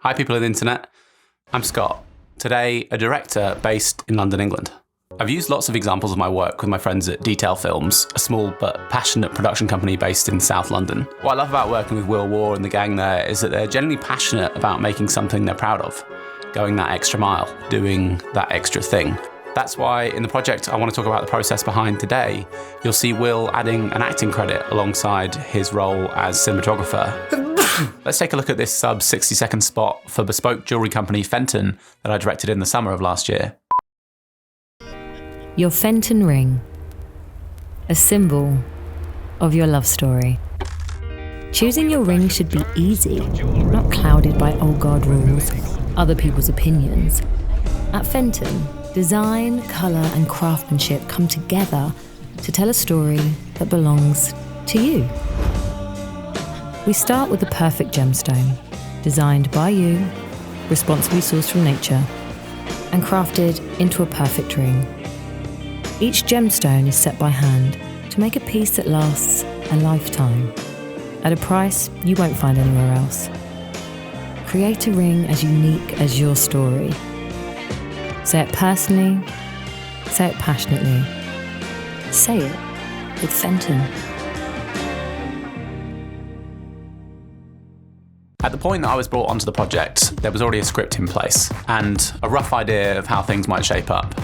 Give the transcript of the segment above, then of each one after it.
Hi people of the internet, I'm Scott. Today, a director based in London, England. I've used lots of examples of my work with my friends at Detail Films, a small but passionate production company based in South London. What I love about working with Will War and the gang there is that they're genuinely passionate about making something they're proud of, going that extra mile, doing that extra thing. That's why in the project I want to talk about the process behind today, you'll see Will adding an acting credit alongside his role as cinematographer. Let's take a look at this sub 60-second spot for bespoke jewellery company Fenton that I directed in the summer of last year. Your Fenton ring, a symbol of your love story. Choosing your ring should be easy, not clouded by old guard rules, other people's opinions. At Fenton, design, colour and craftsmanship come together to tell a story that belongs to you. We start with the perfect gemstone, designed by you, responsibly sourced from nature, and crafted into a perfect ring. Each gemstone is set by hand to make a piece that lasts a lifetime, at a price you won't find anywhere else. Create a ring as unique as your story. Say it personally, say it passionately. Say it with Fenton. At the point that I was brought onto the project, there was already a script in place and a rough idea of how things might shape up.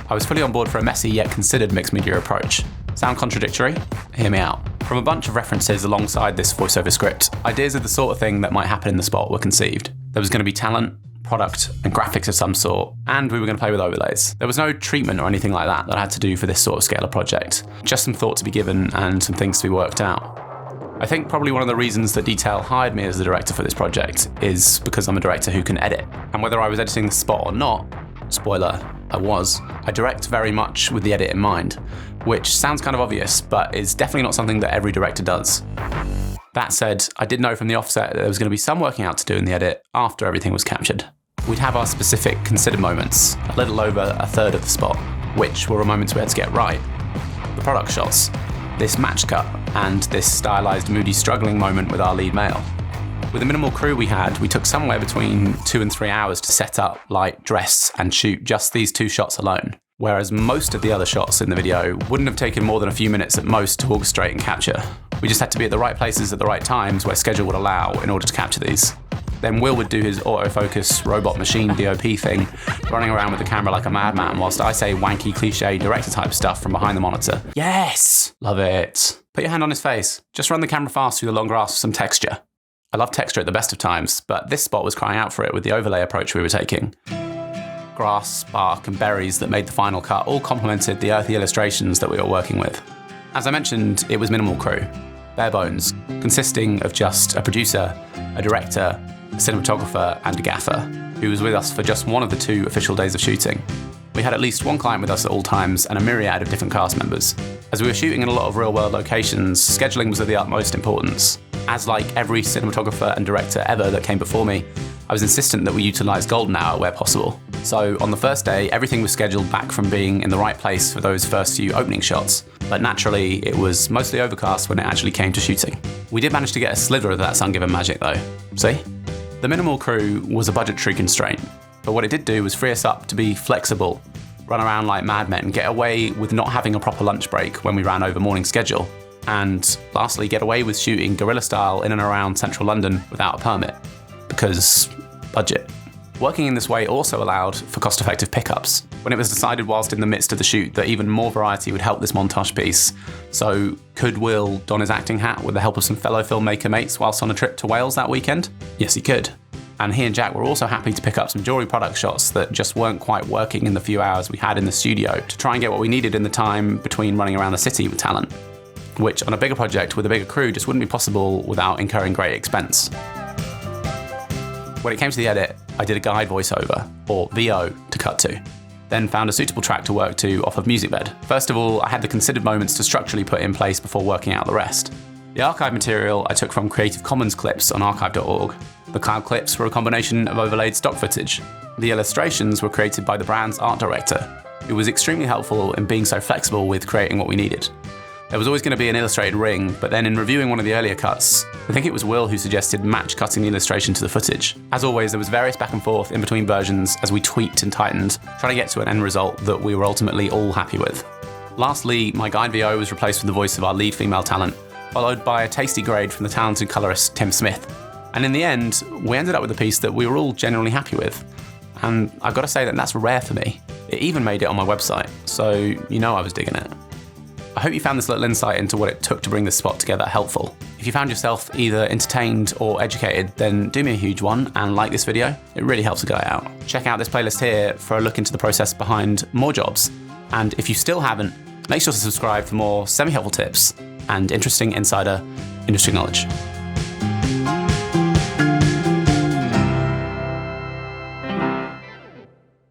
I was fully on board for a messy yet considered mixed media approach. Sound contradictory? Hear me out. From a bunch of references alongside this voiceover script, ideas of the sort of thing that might happen in the spot were conceived. There was going to be talent, product and graphics of some sort, and we were going to play with overlays. There was no treatment or anything like that I had to do for this sort of scale of project. Just some thought to be given and some things to be worked out. I think probably one of the reasons that Detail hired me as the director for this project is because I'm a director who can edit. And whether I was editing the spot or not, spoiler, I direct very much with the edit in mind, which sounds kind of obvious, but is definitely not something that every director does. That said, I did know from the offset that there was going to be some working out to do in the edit after everything was captured. We'd have our specific considered moments, a little over a third of the spot, which were moments we had to get right. The product shots, this match cut, and this stylized moody struggling moment with our lead male. With the minimal crew we had, we took somewhere between 2 and 3 hours to set up, light, dress, and shoot just these 2 shots alone. Whereas most of the other shots in the video wouldn't have taken more than a few minutes at most to orchestrate and capture. We just had to be at the right places at the right times where schedule would allow in order to capture these. Then Will would do his autofocus robot machine DOP thing, running around with the camera like a madman, whilst I say wanky cliche director type stuff from behind the monitor. Yes! Love it. Put your hand on his face. Just run the camera fast through the long grass for some texture. I love texture at the best of times, but this spot was crying out for it with the overlay approach we were taking. Grass, bark and berries that made the final cut all complemented the earthy illustrations that we were working with. As I mentioned, it was minimal crew, bare bones, consisting of just a producer, a director, a cinematographer and a gaffer, who was with us for just one of the 2 official days of shooting. We had at least one client with us at all times and a myriad of different cast members. As we were shooting in a lot of real-world locations, scheduling was of the utmost importance. As like every cinematographer and director ever that came before me, I was insistent that we utilised golden hour where possible. So on the first day, everything was scheduled back from being in the right place for those first few opening shots. But naturally, it was mostly overcast when it actually came to shooting. We did manage to get a sliver of that sun-given magic though. See? The minimal crew was a budgetary constraint, but what it did do was free us up to be flexible, run around like madmen, get away with not having a proper lunch break when we ran over morning schedule, and lastly, get away with shooting guerrilla style in and around central London without a permit, because budget. Working in this way also allowed for cost-effective pickups. When it was decided whilst in the midst of the shoot that even more variety would help this montage piece, so could Will don his acting hat with the help of some fellow filmmaker mates whilst on a trip to Wales that weekend? Yes, he could. And he and Jack were also happy to pick up some jewellery product shots that just weren't quite working in the few hours we had in the studio to try and get what we needed in the time between running around the city with talent, which on a bigger project with a bigger crew just wouldn't be possible without incurring great expense. When it came to the edit, I did a guide voiceover, or VO, to cut to. Then found a suitable track to work to off of MusicBed. First of all, I had the considered moments to structurally put in place before working out the rest. The archive material I took from Creative Commons clips on archive.org. The cloud clips were a combination of overlaid stock footage. The illustrations were created by the brand's art director, who was extremely helpful in being so flexible with creating what we needed. There was always going to be an illustrated ring, but then in reviewing one of the earlier cuts, I think it was Will who suggested match cutting the illustration to the footage. As always, there was various back and forth in between versions as we tweaked and tightened, trying to get to an end result that we were ultimately all happy with. Lastly, my guide VO was replaced with the voice of our lead female talent, followed by a tasty grade from the talented colourist Tim Smith. And in the end, we ended up with a piece that we were all genuinely happy with. And I've got to say that that's rare for me. It even made it on my website, so you know I was digging it. I hope you found this little insight into what it took to bring this spot together helpful. If you found yourself either entertained or educated, then do me a huge one and like this video. It really helps a guy out. Check out this playlist here for a look into the process behind more jobs. And if you still haven't, make sure to subscribe for more semi-helpful tips and interesting insider industry knowledge.